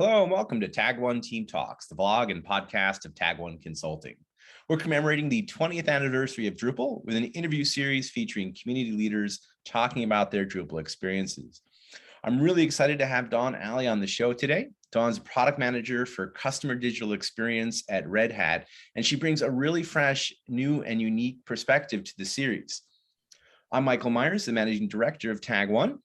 Hello and welcome to Tag1 Team Talks, the blog and podcast of Tag1 Consulting. We're commemorating the 20th anniversary of Drupal with an interview series featuring community leaders talking about their Drupal experiences. I'm really excited to have Dawn Alley on the show today. Dawn's product manager for customer digital experience at Red Hat, and she brings a really fresh, new, and unique perspective to the series. I'm Michael Meyers, the managing director of Tag1.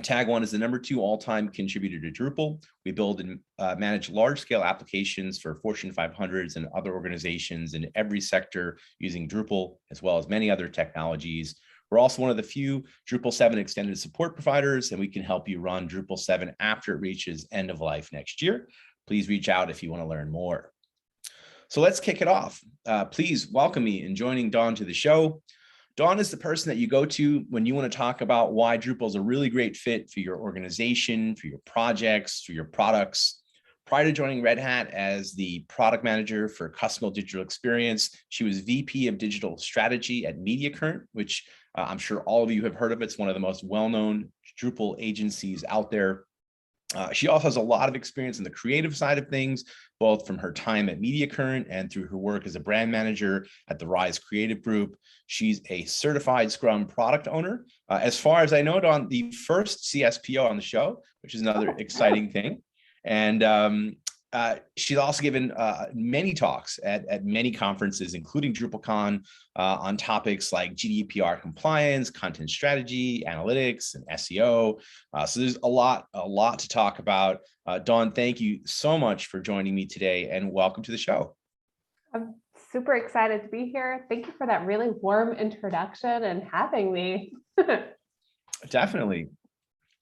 Tag1 is the #2 all-time contributor to Drupal. We build and manage large-scale applications for Fortune 500s and other organizations in every sector using Drupal, as well as many other technologies. We're also one of the few Drupal 7 extended support providers, and we can help you run Drupal 7 after it reaches end of life next year. Please reach out if you want to learn more. So let's kick it off. Please welcome me in joining Dawn to the show. Dawn is the person that you go to when you want to talk about why Drupal is a really great fit for your organization, for your projects, for your products. Prior to joining Red Hat as the product manager for customer digital experience, she was VP of digital strategy at Mediacurrent, which I'm sure all of you have heard of. It's one of the most well-known Drupal agencies out there. She also has a lot of experience in the creative side of things, both from her time at Mediacurrent and through her work as a brand manager at the Rise Creative Group. She's a certified Scrum Product Owner. As far as I know, Dawn, the first CSPO on the show, which is another exciting thing. And she's also given many talks at many conferences, including DrupalCon, on topics like GDPR compliance, content strategy, analytics, and SEO. So there's a lot to talk about. Dawn, thank you so much for joining me today, and welcome to the show. I'm super excited to be here. Thank you for that really warm introduction and having me. Definitely.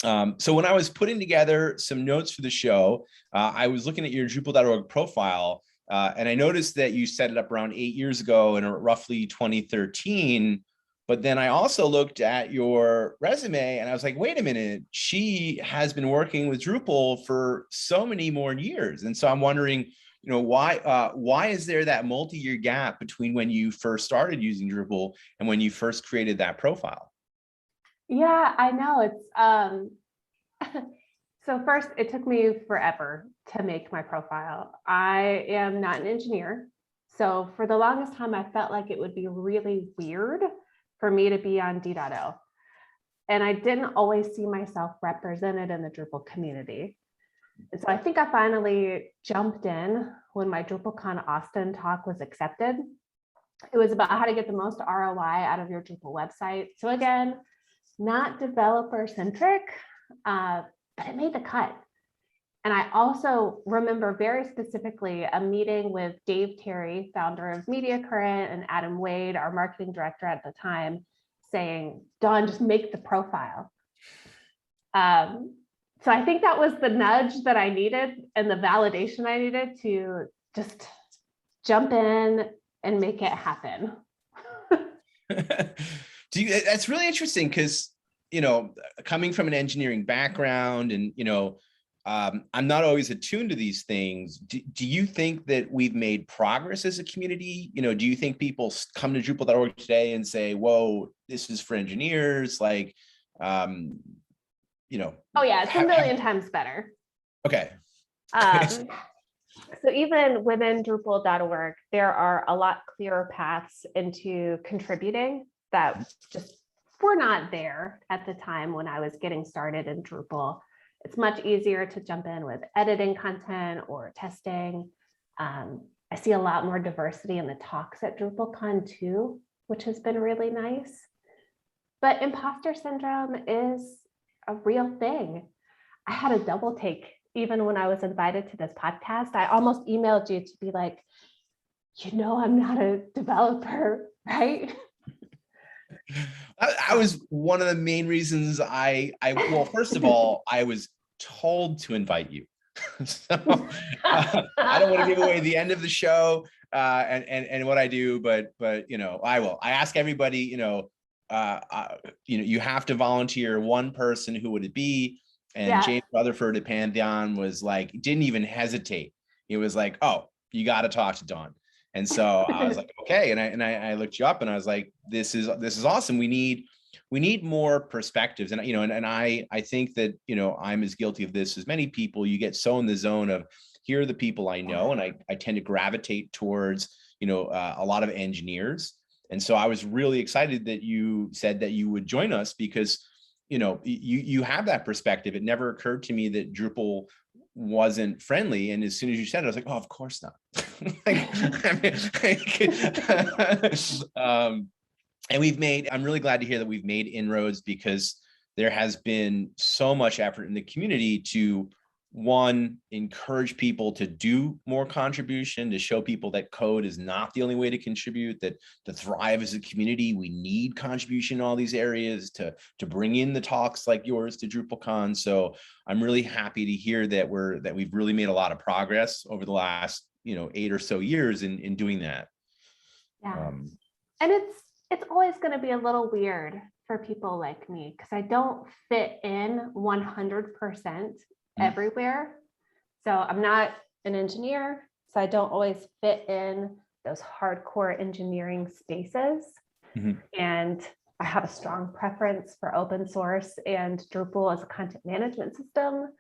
So when I was putting together some notes for the show, I was looking at your Drupal.org profile, and I noticed that you set it up around 8 years ago in roughly 2013. But then I also looked at your resume and I was like, wait a minute, she has been working with Drupal for so many more years. And so I'm wondering, why is there that multi-year gap between when you first started using Drupal and when you first created that profile? Yeah, I know. It's so first, it took me forever to make my profile. I am not an engineer. So for the longest time, I felt like it would be really weird for me to be on D.O. And I didn't always see myself represented in the Drupal community. And so I think I finally jumped in when my DrupalCon Austin talk was accepted. It was about how to get the most ROI out of your Drupal website. So again, not developer centric, but it made the cut. And I also remember very specifically a meeting with Dave Terry, founder of Mediacurrent, and Adam Wade, our marketing director at the time, saying, Dawn, just make the profile. So I think that was the nudge that I needed and the validation I needed to just jump in and make it happen. That's really interesting because, coming from an engineering background and, I'm not always attuned to these things. Do you think that we've made progress as a community? Do you think people come to Drupal.org today and say, whoa, this is for engineers? Like, oh yeah, it's a million times better. Okay. So even within Drupal.org, there are a lot clearer paths into contributing that just were not there at the time when I was getting started in Drupal. It's much easier to jump in with editing content or testing. I see a lot more diversity in the talks at DrupalCon too, which has been really nice. But imposter syndrome is a real thing. I had a double take even when I was invited to this podcast. I almost emailed you to be like, I'm not a developer, right? I was one of the main reasons well, first of all, I was told to invite you. So I don't want to give away the end of the show and what I do, but I will. I ask everybody, you have to volunteer one person. Who would it be? And James Rutherford at Pantheon was like, didn't even hesitate. He was like, oh, you got to talk to Dawn. And so I was like, okay. And I looked you up and I was like, this is awesome. We need we need more perspectives. And, and I think that, I'm as guilty of this as many people. You get so in the zone of, here are the people I know, and I tend to gravitate towards, a lot of engineers. And so I was really excited that you said that you would join us, because, you have that perspective. It never occurred to me that Drupal wasn't friendly. And as soon as you said it, I was like, oh, of course not. And I'm really glad to hear that we've made inroads, because there has been so much effort in the community to, one, encourage people to do more contribution, to show people that code is not the only way to contribute, that to thrive as a community, we need contribution in all these areas, to bring in the talks like yours to DrupalCon. So I'm really happy to hear that we've really made a lot of progress over the last, 8 or so years in doing that. Yeah. And it's always going to be a little weird for people like me, because I don't fit in 100% everywhere. So I'm not an engineer, so I don't always fit in those hardcore engineering spaces. And I have a strong preference for open source and Drupal as a content management system.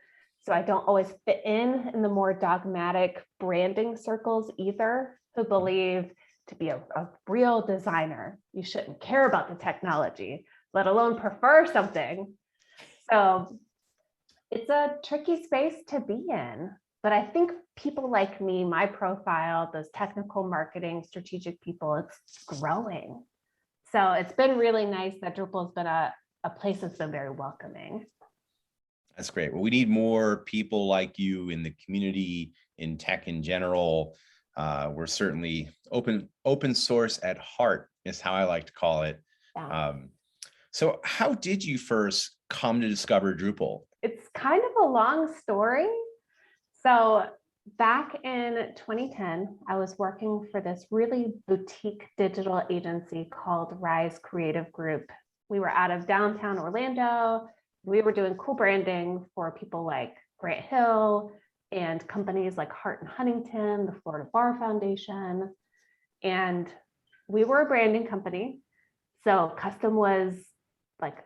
So I don't always fit in the more dogmatic branding circles either, who believe to be a real designer, you shouldn't care about the technology, let alone prefer something. So it's a tricky space to be in, but I think people like me, my profile, those technical marketing, strategic people, it's growing. So it's been really nice that Drupal has been a place that's been very welcoming. That's great. Well, we need more people like you in the community, in tech in general. We're certainly open source at heart, is how I like to call it. Yeah. So how did you first come to discover Drupal? It's kind of a long story. So back in 2010, I was working for this really boutique digital agency called Rise Creative Group. We were out of downtown Orlando. We were doing cool branding for people like Grant Hill and companies like Hart and Huntington, the Florida Bar Foundation. And we were a branding company. So custom was like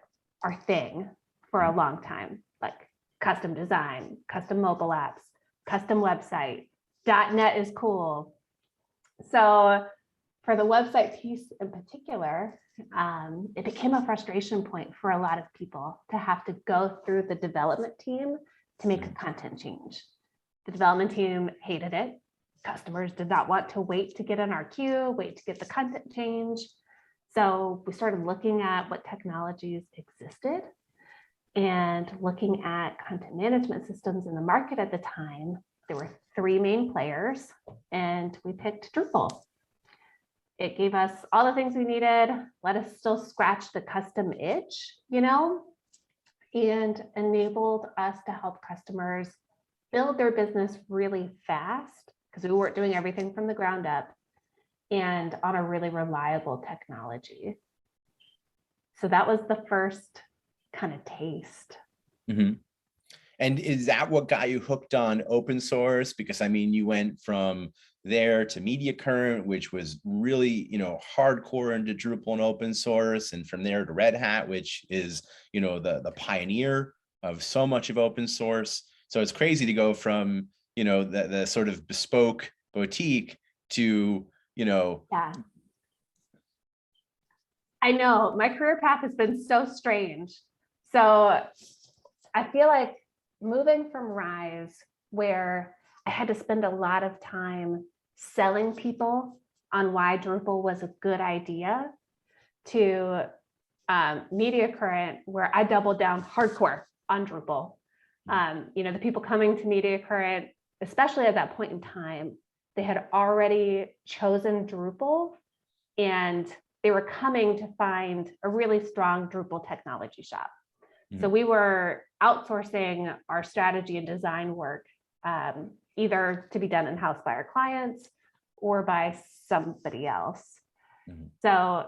our thing for a long time, like custom design, custom mobile apps, custom website, .NET is cool. So for the website piece in particular, it became a frustration point for a lot of people to have to go through the development team to make a content change. The development team hated it. Customers did not want to wait to get in our queue, wait to get the content change. So we started looking at what technologies existed and looking at content management systems in the market at the time. There were 3 main players, and we picked Drupal. It gave us all the things we needed, let us still scratch the custom itch, and enabled us to help customers build their business really fast, because we weren't doing everything from the ground up, and on a really reliable technology. So that was the first kind of taste. Mm-hmm. And is that what got you hooked on open source? Because I mean, you went from there to Mediacurrent, which was really, hardcore into Drupal and open source, and from there to Red Hat, which is, the pioneer of so much of open source. So it's crazy to go from, the sort of bespoke boutique to, Yeah. I know my career path has been so strange. So I feel like moving from Rise, where I had to spend a lot of time selling people on why Drupal was a good idea, to Mediacurrent, where I doubled down hardcore on Drupal. The people coming to Mediacurrent, especially at that point in time, they had already chosen Drupal, and they were coming to find a really strong Drupal technology shop. So we were outsourcing our strategy and design work, either to be done in-house by our clients or by somebody else. So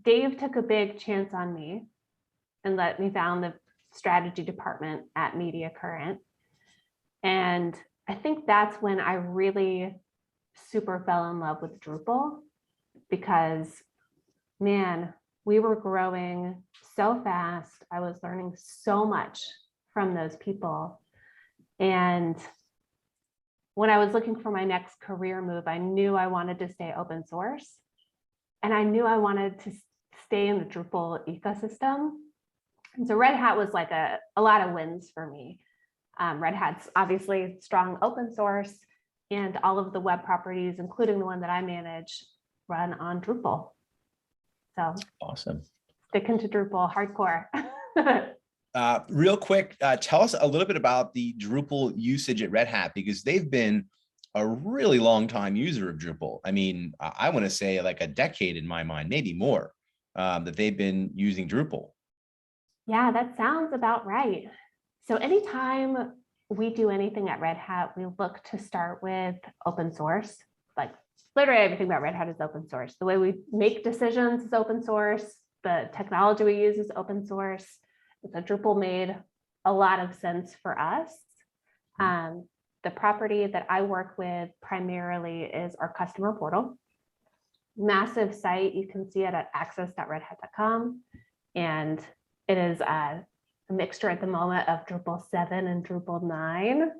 Dave took a big chance on me and let me found the strategy department at Mediacurrent. And I think that's when I really super fell in love with Drupal, because man, we were growing so fast. I was learning so much from those people. And when I was looking for my next career move, I knew I wanted to stay open source. And I knew I wanted to stay in the Drupal ecosystem. And so Red Hat was like a lot of wins for me. Red Hat's obviously strong open source, and all of the web properties, including the one that I manage, run on Drupal. So awesome. Sticking to Drupal hardcore. Real quick, tell us a little bit about the Drupal usage at Red Hat, because they've been a really long time user of Drupal. I mean, I want to say like a decade in my mind, maybe more, that they've been using Drupal. Yeah, that sounds about right. So anytime we do anything at Red Hat, we look to start with open source. Like literally everything about Red Hat is open source. The way we make decisions is open source. The technology we use is open source. So Drupal made a lot of sense for us. The property that I work with primarily is our customer portal. Massive site. You can see it at access.redhat.com. And it is a mixture at the moment of Drupal 7 and Drupal 9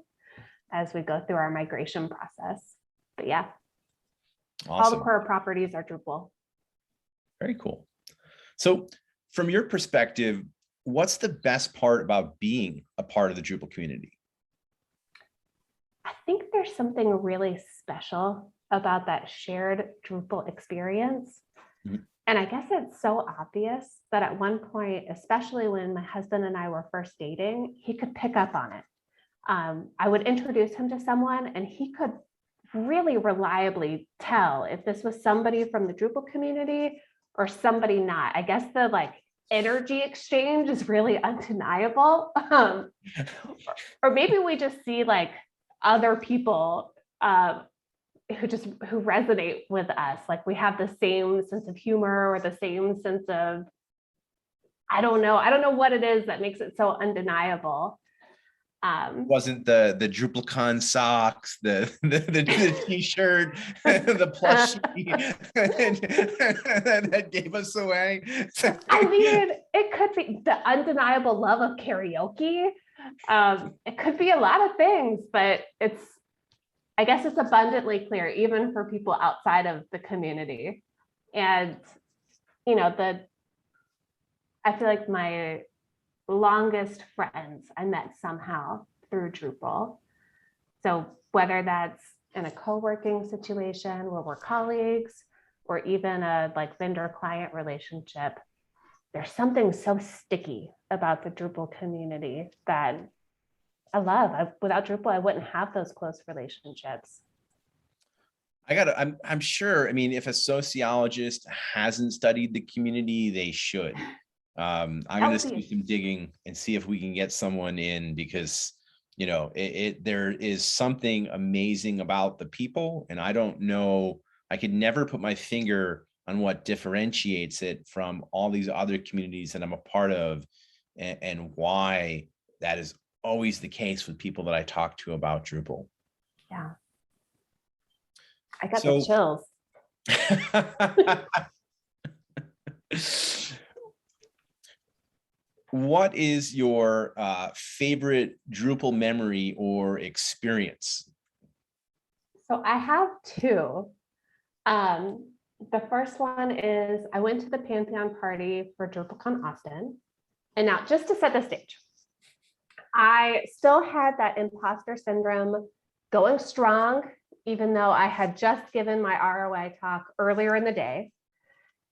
as we go through our migration process. But yeah, awesome. All the core properties are Drupal. Very cool. So from your perspective, what's the best part about being a part of the Drupal community? I think there's something really special about that shared Drupal experience. Mm-hmm. And I guess it's so obvious that at one point, especially when my husband and I were first dating, he could pick up on it. I would introduce him to someone and he could really reliably tell if this was somebody from the Drupal community or somebody not. I guess the energy exchange is really undeniable. Or maybe we just see other people who resonate with us. Like we have the same sense of humor or the same sense of, I don't know what it is that makes it so undeniable. Wasn't the DrupalCon socks, the t-shirt, the plushie that gave us away. I mean, it could be the undeniable love of karaoke. It could be a lot of things, but I guess it's abundantly clear, even for people outside of the community. And, I feel like my longest friends I met somehow through Drupal. So whether that's in a co-working situation where we're colleagues, or even a vendor client relationship, there's something so sticky about the Drupal community that I love. Without Drupal, I wouldn't have those close relationships. I'm sure, if a sociologist hasn't studied the community, they should. I'm going to do some digging and see if we can get someone in, because, there is something amazing about the people. And I don't know, I could never put my finger on what differentiates it from all these other communities that I'm a part of, and why that is always the case with people that I talk to about Drupal. Yeah. I got the chills. What is your favorite Drupal memory or experience? So I have two. The first one is I went to the Pantheon party for DrupalCon Austin. And now, just to set the stage, I still had that imposter syndrome going strong, even though I had just given my ROI talk earlier in the day.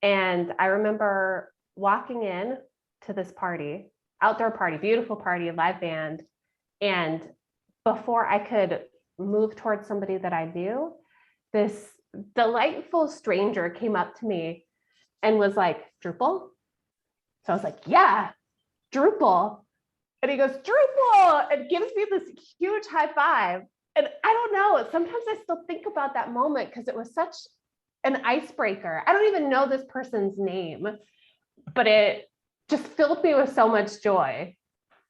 And I remember walking in to this party, outdoor party, beautiful party, live band. And before I could move towards somebody that I knew, this delightful stranger came up to me and was like, Drupal? So I was like, yeah, Drupal. And he goes, Drupal, and gives me this huge high five. And I don't know, sometimes I still think about that moment because it was such an icebreaker. I don't even know this person's name, but it just filled me with so much joy.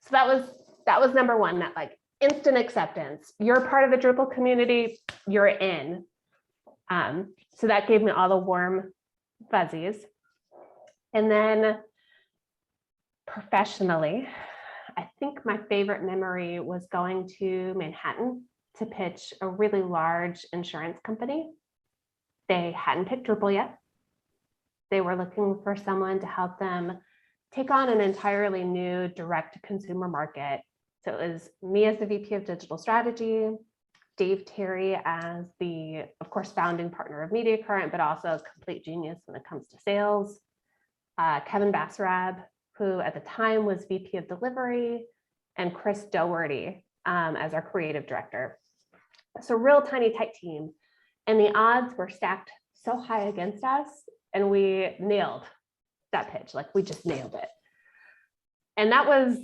So that was number one, that instant acceptance. You're part of the Drupal community, you're in. So that gave me all the warm fuzzies. And then professionally, I think my favorite memory was going to Manhattan to pitch a really large insurance company. They hadn't picked Drupal yet. They were looking for someone to help them take on an entirely new direct-to-consumer market. So it was me as the VP of Digital Strategy, Dave Terry as the, of course, founding partner of Mediacurrent, but also a complete genius when it comes to sales. Kevin Bassarab, who at the time was VP of Delivery, and Chris Dougherty as our creative director. So real tiny, tight team. And the odds were stacked so high against us, and we nailed that pitch. Like, we just nailed it. And that was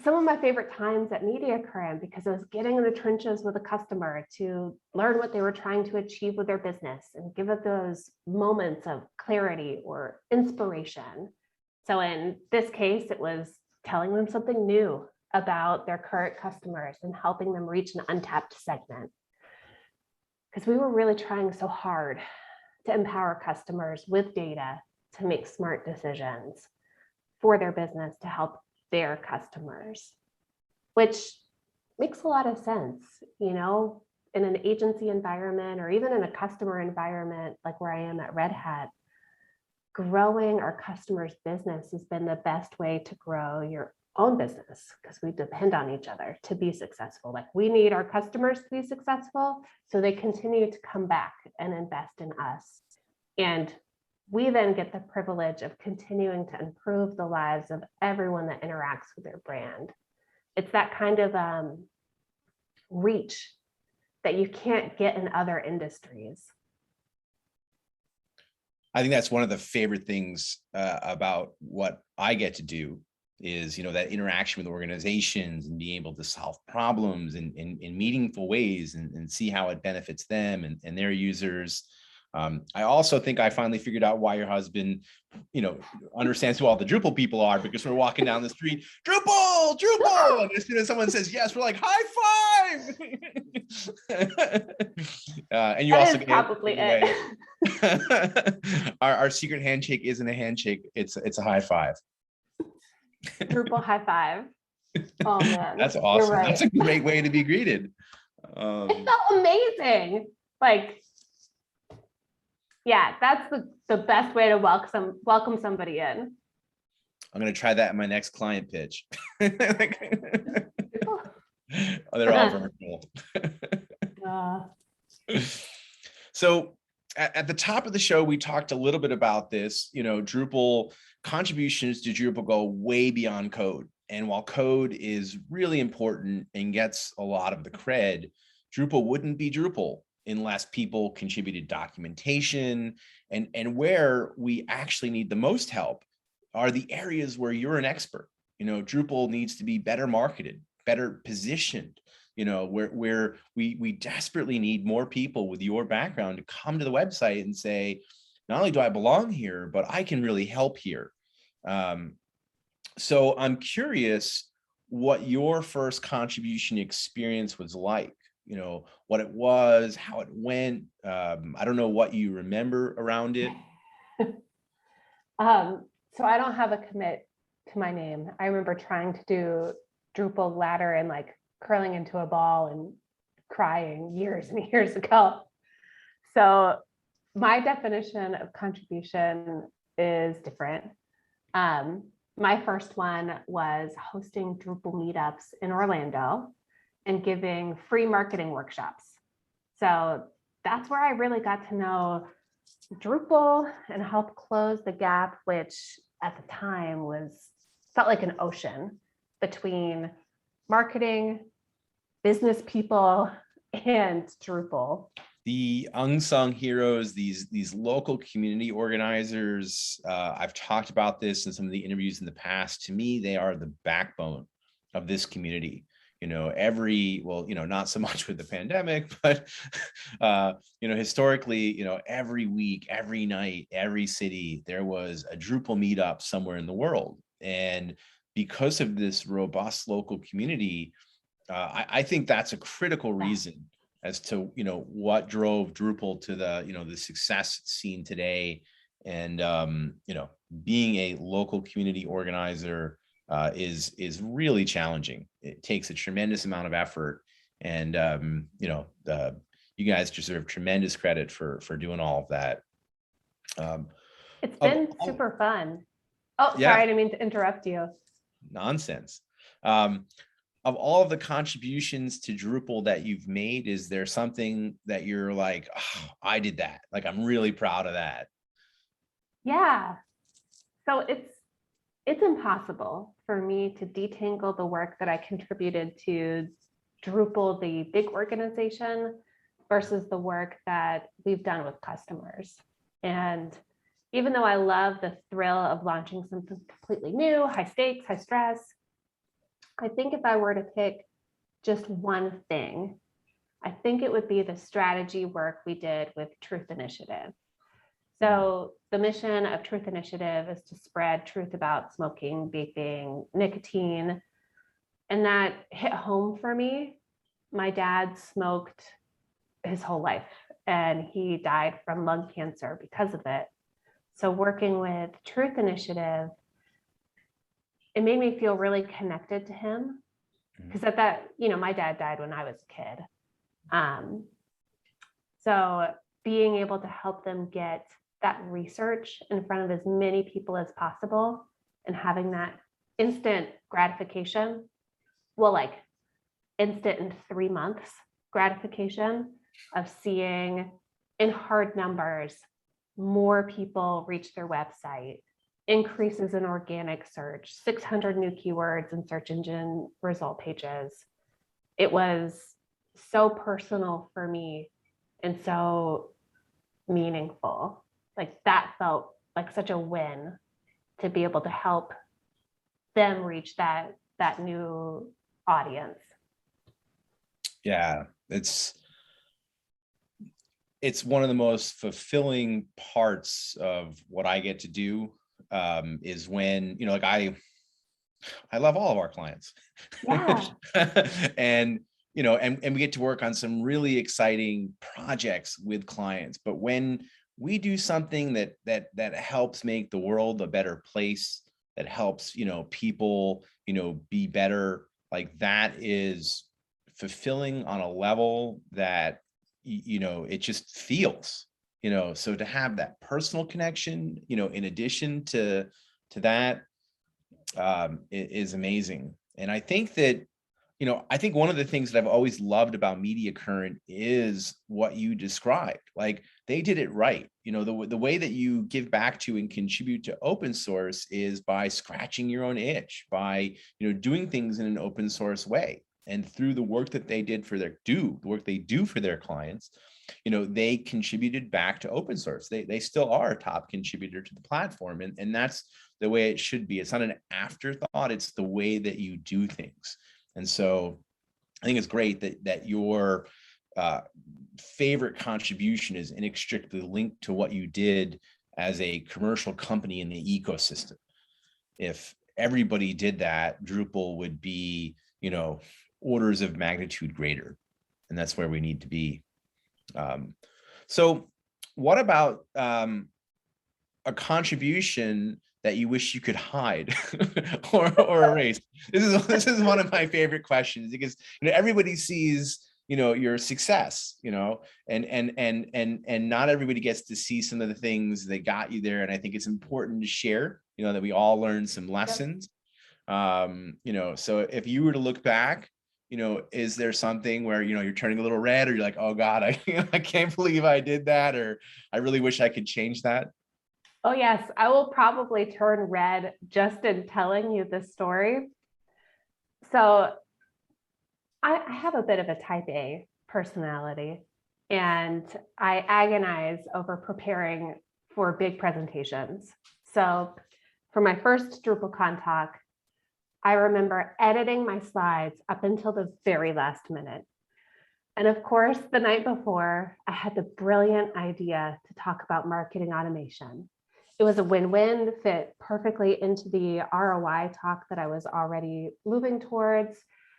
some of my favorite times at Mediacurrent, because I was getting in the trenches with a customer to learn what they were trying to achieve with their business and give it those moments of clarity or inspiration. So in this case, it was telling them something new about their current customers and helping them reach an untapped segment. Because we were really trying so hard to empower customers with data to make smart decisions for their business to help their customers, which makes a lot of sense, you know, in an agency environment or even in a customer environment like where I am at Red Hat. Growing our customers' business has been the best way to grow your own business, because we depend on each other to be successful. Like, we need our customers to be successful so they continue to come back and invest in us. And we then get the privilege of continuing to improve the lives of everyone that interacts with their brand. It's that kind of reach that you can't get in other industries. I think that's one of the favorite things about what I get to do is, you know, that interaction with organizations and being able to solve problems in meaningful ways and see how it benefits them and their users. I also think I finally figured out why your husband, you know, understands who all the Drupal people are, because we're walking down the street, Drupal, Drupal. And as soon as someone says yes, we're like, high five. And you that also is probably it. Our secret handshake isn't a handshake; it's a high five. Drupal high five. Oh man, that's awesome. Right. That's a great way to be greeted. It felt amazing. Like, yeah, that's the best way to welcome somebody in. I'm going to try that in my next client pitch. Oh, they're all virtual. So at the top of the show, we talked a little bit about this. You know, Drupal contributions to Drupal go way beyond code. And while code is really important and gets a lot of the cred, Drupal wouldn't be Drupal unless people contributed documentation. And where we actually need the most help are the areas where you're an expert. You know, Drupal needs to be better marketed, better positioned, you know, where we desperately need more people with your background to come to the website and say, not only do I belong here, but I can really help here. So I'm curious what your first contribution experience was like. You know, what it was, how it went. I don't know what you remember around it. So I don't have a commit to my name. I remember trying to do Drupal ladder and like curling into a ball and crying years and years ago. So my definition of contribution is different. My first one was hosting Drupal meetups in Orlando and giving free marketing workshops. So that's where I really got to know Drupal and help close the gap, which at the time felt like an ocean between marketing, business people, and Drupal. The unsung heroes, these local community organizers, I've talked about this in some of the interviews in the past. To me, they are the backbone of this community. You know, not so much with the pandemic, but, historically, every week, every night, every city, there was a Drupal meetup somewhere in the world. And because of this robust local community, I think that's a critical reason as to, what drove Drupal to the success it's seen today And, being a local community organizer is really challenging. It takes a tremendous amount of effort. And, you guys deserve tremendous credit for doing all of that. It's been super fun. Oh, yeah, sorry, I didn't mean to interrupt you. Nonsense. Of all of the contributions to Drupal that you've made, is there something that you're like, oh, I did that? Like, I'm really proud of that. Yeah. So it's impossible for me to detangle the work that I contributed to Drupal, the big organization, versus the work that we've done with customers. And even though I love the thrill of launching something completely new, high stakes, high stress, I think if I were to pick just one thing, I think it would be the strategy work we did with Truth Initiative. So the mission of Truth Initiative is to spread truth about smoking, vaping, nicotine. And that hit home for me. My dad smoked his whole life and he died from lung cancer because of it. So working with Truth Initiative, it made me feel really connected to him, because at that, my dad died when I was a kid. So being able to help them get that research in front of as many people as possible and having that instant gratification, well, like instant in 3 months gratification of seeing in hard numbers, more people reach their website, increases in organic search, 600 new keywords in search engine result pages. It was so personal for me and so meaningful. Like that felt like such a win to be able to help them reach that new audience. Yeah, it's one of the most fulfilling parts of what I get to do, is when, I love all of our clients. Yeah. And, and we get to work on some really exciting projects with clients. But when we do something that helps make the world a better place, that helps, people, be better, like that is fulfilling on a level that, it just feels, so to have that personal connection, in addition to that, is amazing. And I think that, I think one of the things that I've always loved about Mediacurrent is what you described. Like they did it right. The way that you give back to and contribute to open source is by scratching your own itch, by, doing things in an open source way. And through the work that they did the work they do for their clients, they contributed back to open source. They still are a top contributor to the platform. And that's the way it should be. It's not an afterthought. It's the way that you do things. And so I think it's great that your favorite contribution is inextricably linked to what you did as a commercial company in the ecosystem. If everybody did that, Drupal would be, orders of magnitude greater. And that's where we need to be. So what about a contribution that you wish you could hide or erase? This is one of my favorite questions, because everybody sees your success, and not everybody gets to see some of the things that got you there. And I think it's important to share, that we all learn some lessons. So if you were to look back, is there something where, you're turning a little red, or you're like, oh God, I can't believe I did that, or I really wish I could change that? Oh yes, I will probably turn red just in telling you this story. So I have a bit of a type A personality, and I agonize over preparing for big presentations. So for my first DrupalCon talk, I remember editing my slides up until the very last minute. And of course, the night before, I had the brilliant idea to talk about marketing automation. It was a win-win, fit perfectly into the ROI talk that I was already moving towards.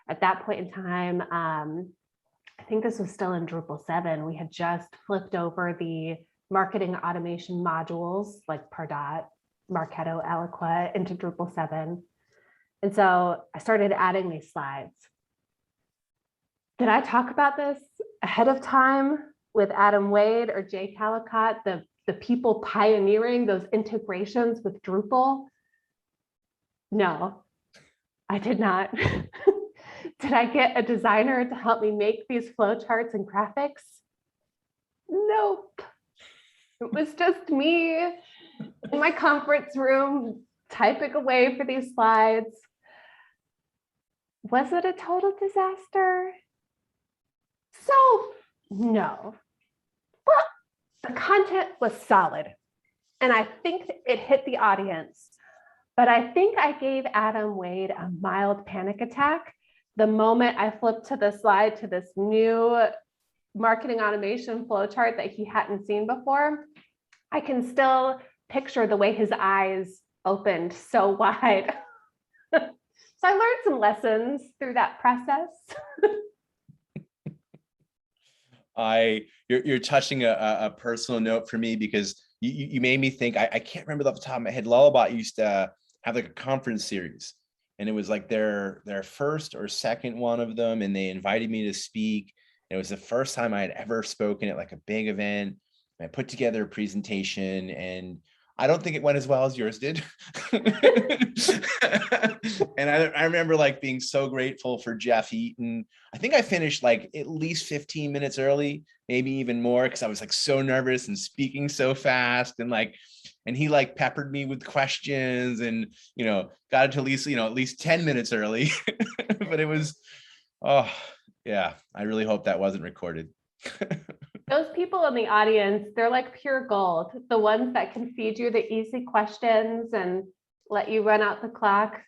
At that point in time, I think this was still in Drupal 7. We had just flipped over the marketing automation modules like Pardot, Marketo, Eloqua into Drupal 7. And so I started adding these slides. Did I talk about this ahead of time with Adam Wade or Jay Calicott, the people pioneering those integrations with Drupal? No, I did not. Did I get a designer to help me make these flowcharts and graphics? Nope. It was just me in my conference room typing away for these slides. Was it a total disaster? So, no. Well, the content was solid, and I think it hit the audience. But I think I gave Adam Wade a mild panic attack the moment I flipped to the slide to this new marketing automation flowchart that he hadn't seen before. I can still picture the way his eyes opened so wide. So I learned some lessons through that process. You're touching a personal note for me, because you made me think. I can't remember off the top of my head. Lullaby used to have like a conference series, and it was like their first or second one of them, and they invited me to speak. And it was the first time I had ever spoken at like a big event. And I put together a presentation, and I don't think it went as well as yours did. And I remember like being so grateful for Jeff Eaton. I think I finished like at least 15 minutes early, maybe even more, because I was like so nervous and speaking so fast, and he like peppered me with questions, and got it to at least 10 minutes early. But it was, oh yeah, I really hope that wasn't recorded. Those people in the audience, they're like pure gold. The ones that can feed you the easy questions and let you run out the clock.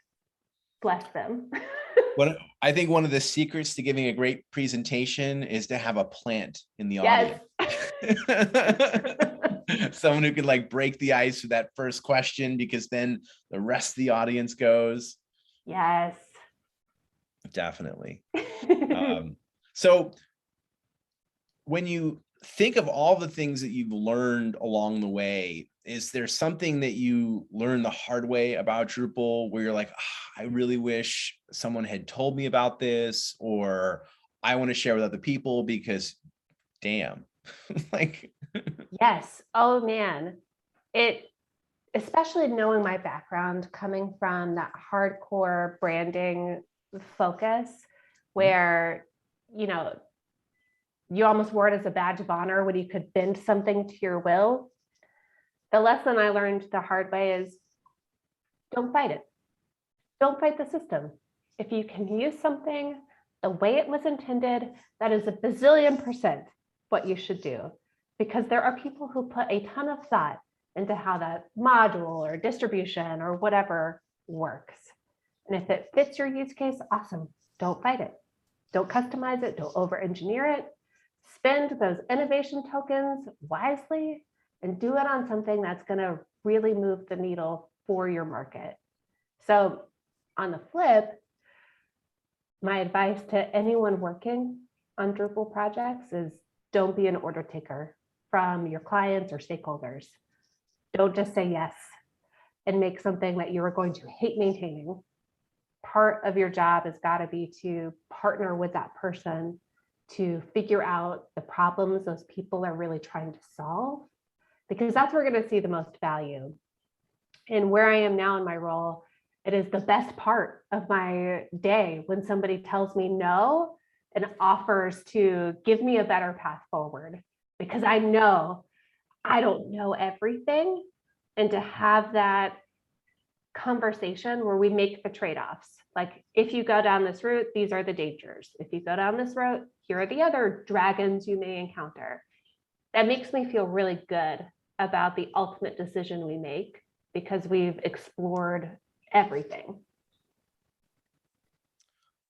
Bless them. I think one of the secrets to giving a great presentation is to have a plant in the Yes. audience. Someone who can like break the ice with that first question, because then the rest of the audience goes. Yes. Definitely. So when you think of all the things that you've learned along the way, is there something that you learned the hard way about Drupal where you're like, I really wish someone had told me about this, or I want to share with other people because damn. Like yes. Oh man. Especially knowing my background coming from that hardcore branding focus where, you almost wore it as a badge of honor when you could bend something to your will. The lesson I learned the hard way is don't fight it. Don't fight the system. If you can use something the way it was intended, that is a bazillion% what you should do, because there are people who put a ton of thought into how that module or distribution or whatever works. And if it fits your use case, awesome. Don't fight it. Don't customize it. Don't over-engineer it. Spend those innovation tokens wisely and do it on something that's going to really move the needle for your market. So on the flip, my advice to anyone working on Drupal projects is don't be an order taker from your clients or stakeholders. Don't just say yes and make something that you are going to hate maintaining. Part of your job has got to be to partner with that person to figure out the problems those people are really trying to solve, because that's where we're going to see the most value. And where I am now in my role, it is the best part of my day when somebody tells me no and offers to give me a better path forward, because I know I don't know everything. And to have that conversation where we make the trade-offs. Like, if you go down this route, these are the dangers. If you go down this route, here are the other dragons you may encounter. That makes me feel really good about the ultimate decision we make, because we've explored everything.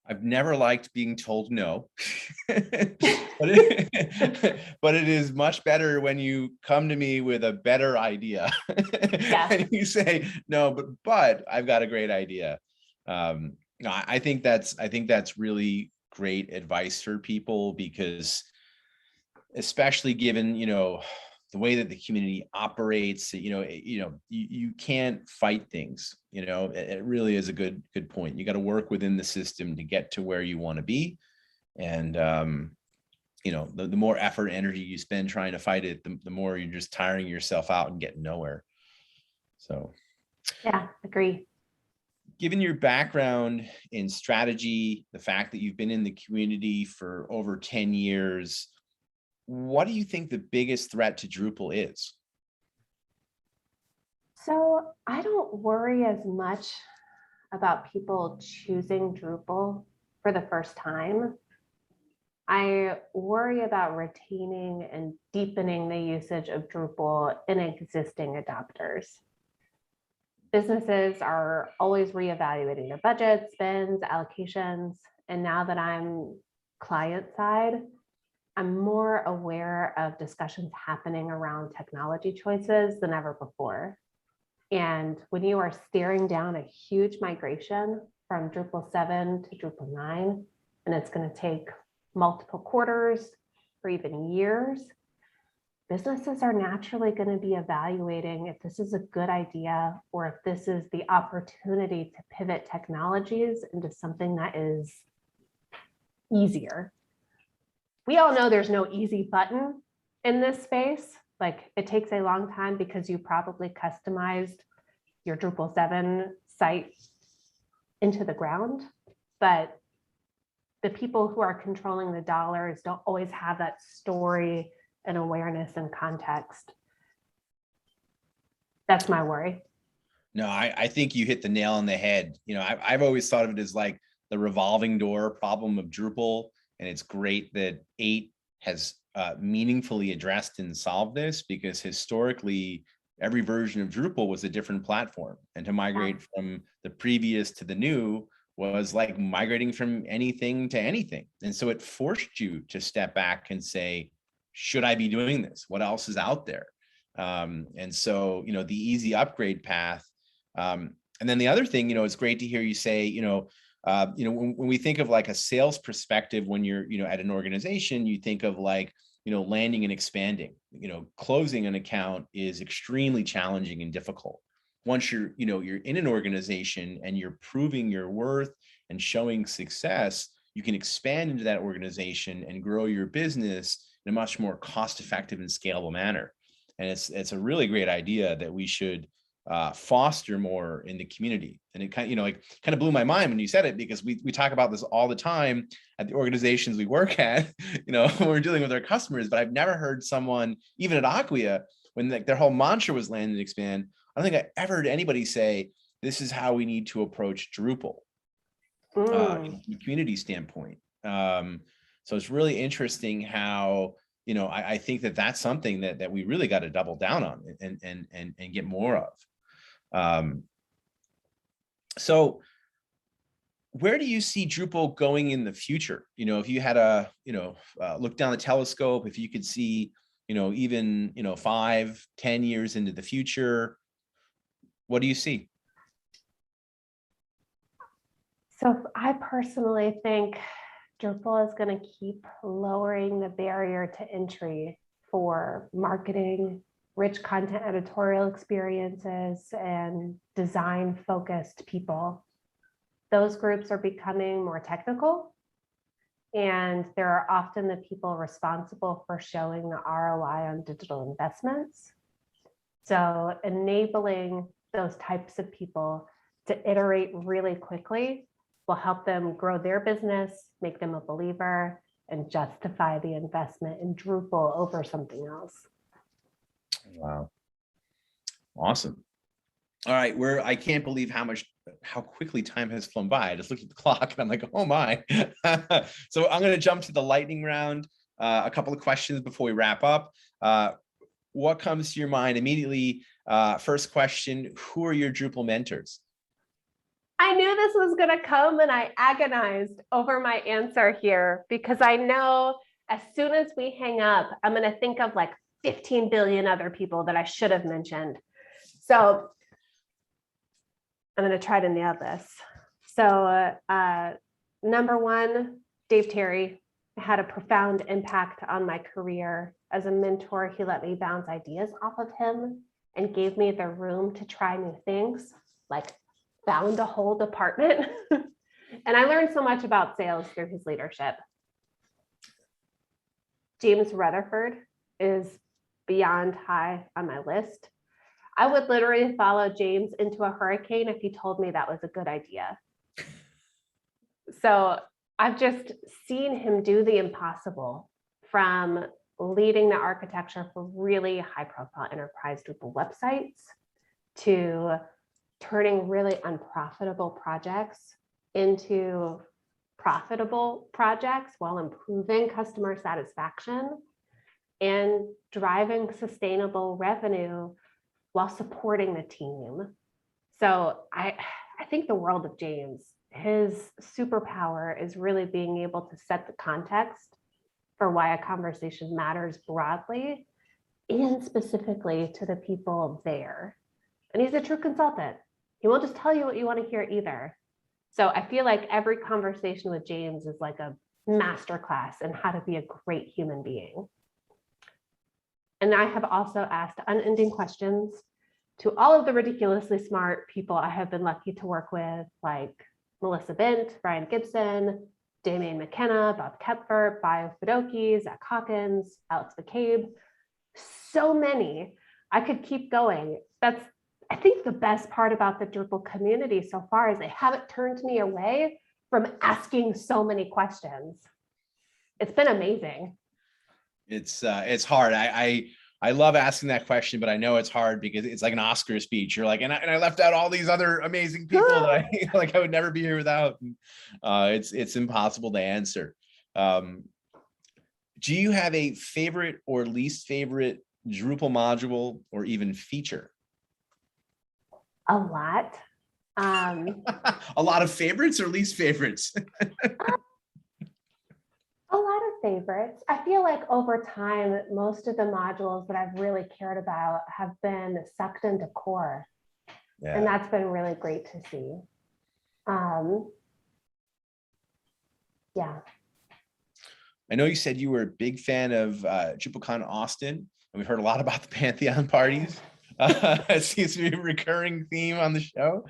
I've never liked being told no, but it is much better when you come to me with a better idea. Yeah. And you say, no, but I've got a great idea. I think that's really great advice for people, because especially given, the way that the community operates. You can't fight things. It really is a good point. You got to work within the system to get to where you want to be. And, the more effort and energy you spend trying to fight it, the more you're just tiring yourself out and getting nowhere. So, yeah, agree. Given your background in strategy, the fact that you've been in the community for over 10 years, what do you think the biggest threat to Drupal is? So I don't worry as much about people choosing Drupal for the first time. I worry about retaining and deepening the usage of Drupal in existing adopters. Businesses are always reevaluating their budgets, spends, allocations, and now that I'm client side, I'm more aware of discussions happening around technology choices than ever before. And when you are staring down a huge migration from Drupal 7 to Drupal 9, and it's going to take multiple quarters or even years, businesses are naturally going to be evaluating if this is a good idea or if this is the opportunity to pivot technologies into something that is easier. We all know there's no easy button in this space. Like, it takes a long time because you probably customized your Drupal 7 site into the ground, but the people who are controlling the dollars don't always have that story and awareness and context. That's my worry. No, I think you hit the nail on the head. I've always thought of it as like the revolving door problem of Drupal. And it's great that 8 has meaningfully addressed and solved this, because historically, every version of Drupal was a different platform. And to migrate from the previous to the new was like migrating from anything to anything. And so it forced you to step back and say, should I be doing this? What else is out there? And so, the easy upgrade path. And then the other thing, it's great to hear you say, when we think of like a sales perspective, when you're, at an organization, you think of like, landing and expanding. Closing an account is extremely challenging and difficult. Once you're in an organization and you're proving your worth and showing success, you can expand into that organization and grow your business in a much more cost-effective and scalable manner. And it's a really great idea that we should foster more in the community. And it kind of blew my mind when you said it, because we talk about this all the time at the organizations we work at, when we're dealing with our customers. But I've never heard someone, even at Acquia, when their whole mantra was land and expand, I don't think I ever heard anybody say, this is how we need to approach Drupal from a community standpoint. So it's really interesting how, I think that's something that we really got to double down on and get more of. So where do you see Drupal going in the future? If you had a, look down the telescope, if you could see, even, 5-10 years into the future, what do you see? So I personally think Drupal is going to keep lowering the barrier to entry for marketing, rich content editorial experiences, and design-focused people. Those groups are becoming more technical, and they're often the people responsible for showing the ROI on digital investments. So enabling those types of people to iterate really quickly will help them grow their business, make them a believer, and justify the investment in Drupal over something else. Wow. Awesome. All right. I can't believe how quickly time has flown by. I just looked at the clock and I'm like, oh my. So I'm going to jump to the lightning round. A couple of questions before we wrap up. What comes to your mind immediately? First question, who are your Drupal mentors? I knew this was going to come, and I agonized over my answer here, because I know as soon as we hang up, I'm going to think of like 15 billion other people that I should have mentioned. So I'm going to try to nail this. So number one, Dave Terry. had a profound impact on my career. As a mentor, he let me bounce ideas off of him and gave me the room to try new things, like found a whole department. And I learned so much about sales through his leadership. James Rutherford is beyond high on my list. I would literally follow James into a hurricane if he told me that was a good idea. So I've just seen him do the impossible, from leading the architecture for really high-profile enterprise Drupal websites to turning really unprofitable projects into profitable projects while improving customer satisfaction and driving sustainable revenue while supporting the team. So I think the world of James. His superpower is really being able to set the context for why a conversation matters broadly and specifically to the people there. And he's a true consultant. He won't just tell you what you want to hear either. So I feel like every conversation with James is like a masterclass in how to be a great human being. And I have also asked unending questions to all of the ridiculously smart people I have been lucky to work with, like Melissa Bent, Brian Gibson, Damien McKenna, Bob Kepfer, Bio Fidoki, Zach Hawkins, Alex McCabe. So many. I could keep going. That's, I think, the best part about the Drupal community so far is they haven't turned me away from asking so many questions. It's been amazing. It's hard. I love asking that question, but I know it's hard because it's like an Oscar speech. You're like, and I left out all these other amazing people that I would never be here without. It's impossible to answer. Do you have a favorite or least favorite Drupal module or even feature? A lot. A lot of favorites or least favorites? A lot of favorites. I feel like over time, most of the modules that I've really cared about have been sucked into core. Yeah. And that's been really great to see. Yeah. I know you said you were a big fan of DrupalCon Austin, and we've heard a lot about the Pantheon parties. It seems to be a recurring theme on the show.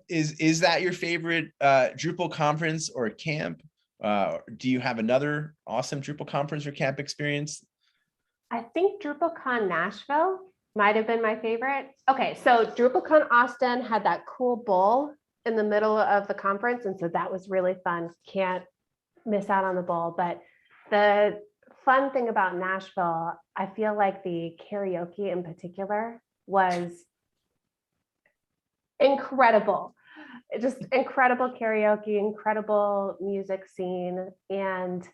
Is that your favorite Drupal conference or camp? Do you have another awesome Drupal conference or camp experience? I think DrupalCon Nashville might have been my favorite. Okay, so DrupalCon Austin had that cool bowl in the middle of the conference, and so that was really fun. Can't miss out on the bowl. But the fun thing about Nashville, I feel like the karaoke in particular was incredible. Just incredible karaoke, incredible music scene, and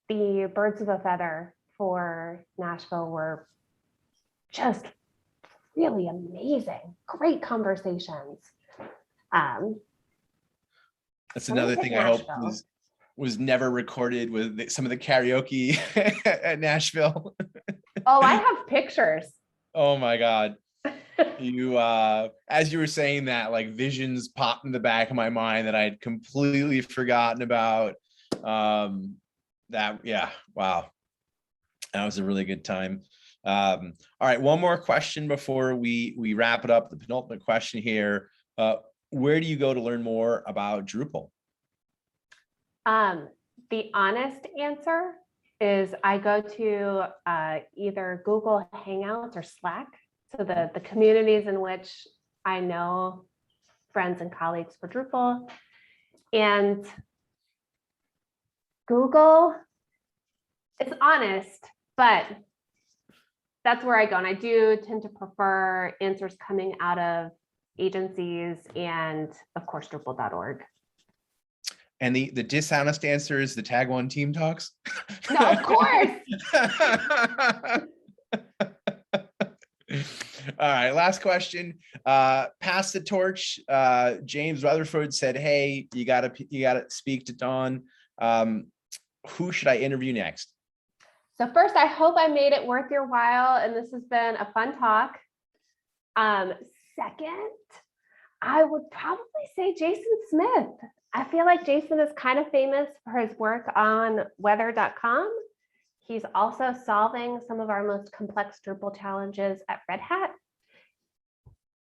the birds of a feather for Nashville were just really amazing. Great conversations. That's another thing I hope was never recorded with some of the karaoke at Nashville. Oh, I have pictures. Oh my God. You as you were saying that, like, visions popped in the back of my mind that I had completely forgotten about. Yeah, wow, that was a really good time. All right, one more question before we wrap it up. The penultimate question here: where do you go to learn more about Drupal? The honest answer is I go to either Google Hangouts or Slack. So the communities in which I know friends and colleagues for Drupal. And Google is honest, but that's where I go. And I do tend to prefer answers coming out of agencies and, of course, Drupal.org. And the dishonest answer is the Tag1 Team Talks? No, of course. All right, last question. Pass the torch. James Rutherford said, "Hey, you gotta speak to Dawn. Who should I interview next?" So first, I hope I made it worth your while, and this has been a fun talk. Second, I would probably say Jason Smith. I feel like Jason is kind of famous for his work on weather.com. He's also solving some of our most complex Drupal challenges at Red Hat.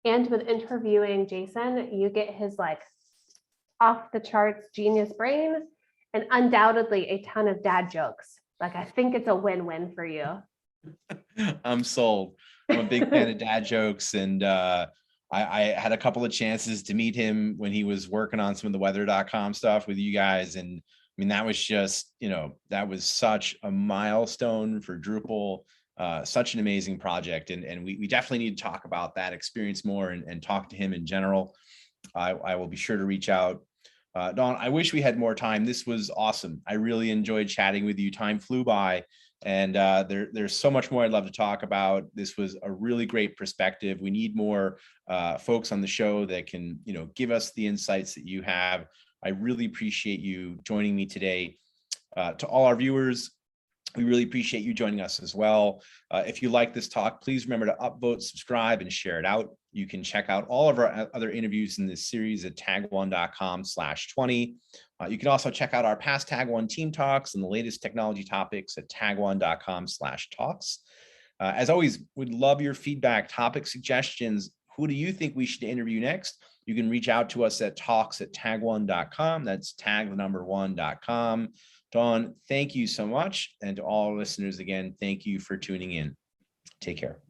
And with interviewing Jason, you get his like off the charts genius brain and undoubtedly a ton of dad jokes. Like, I think it's a win-win for you. I'm sold. I'm a big fan of dad jokes, and I had a couple of chances to meet him when he was working on some of the weather.com stuff with you guys. And I mean, that was just, that was such a milestone for Drupal, such an amazing project. And we definitely need to talk about that experience more and talk to him in general. I will be sure to reach out. Dawn, I wish we had more time. This was awesome. I really enjoyed chatting with you. Time flew by. And there's so much more I'd love to talk about. This was a really great perspective. We need more folks on the show that can, give us the insights that you have. I really appreciate you joining me today. To all our viewers, we really appreciate you joining us as well. If you like this talk, please remember to upvote, subscribe, and share it out. You can check out all of our other interviews in this series at tag1.com/20. You can also check out our past Tag1 Team Talks and the latest technology topics at tag1.com/talks. As always, we'd love your feedback, topic suggestions. Who do you think we should interview next? You can reach out to us at talks@tag1.com. That's tag1.com. Dawn, thank you so much. And to all listeners, again, thank you for tuning in. Take care.